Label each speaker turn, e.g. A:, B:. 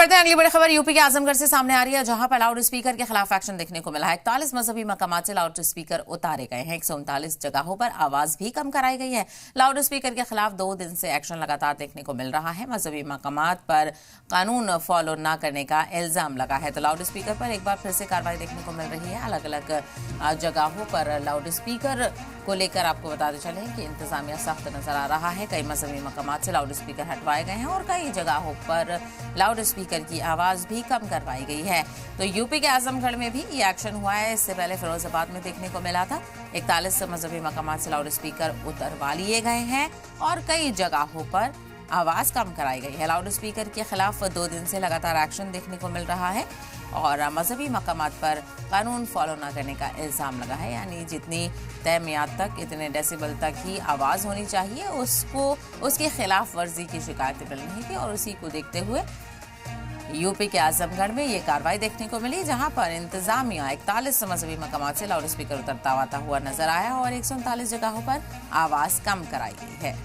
A: बढ़ते हैं अगली बड़ी खबर यूपी के आजमगढ़ से सामने आ रही है, जहां पर लाउड स्पीकर के खिलाफ एक्शन देखने को मिला है। 41 मजहबी मकामात से लाउड स्पीकर उतारे गए हैं। 139 जगहों पर आवाज भी कम कराई गई है। लाउड स्पीकर के खिलाफ 2 दिन से एक्शन लगातार देखने को मिल रहा है। मजहबी मकामात पर कानून फॉलो न करने का इल्जाम लगा है, तो लाउड स्पीकर पर एक बार फिर से कार्रवाई देखने को मिल रही है। अलग अलग जगहों पर लाउड स्पीकर को लेकर आपको बताते चले कि इंतजामिया सख्त नजर आ रहा है। कई मजहबी मकामात से लाउड स्पीकर हटवाए गए हैं और कई जगहों पर लाउड स्पीकर की आवाज भी कम करवाई गई है। तो यूपी के आजमगढ़ में भी ये एक्शन हुआ है। इससे पहले फिरोजाबाद में देखने को मिला था। 41 मजहबी मकामात से लाउड स्पीकर उतरवा लिए गए हैं और कई जगहों पर आवाज कम कराई गई है। लाउड स्पीकर के खिलाफ 2 दिन से लगातार एक्शन देखने को मिल रहा है और मजहबी मकामात पर कानून फॉलो न करने का इल्जाम लगा है। यानी जितनी तय मियाद तक, इतने डेसिबल तक ही आवाज होनी चाहिए, उसके खिलाफ वर्जी की शिकायतें मिल रही थी और उसी को देखते हुए यूपी के आजमगढ़ में ये कार्रवाई देखने को मिली, जहां पर इंतजामिया 41 मजहबी मकामात से लाउड स्पीकर उतरता हुआ नजर आया और 139 जगहों पर आवाज कम कराई गई है।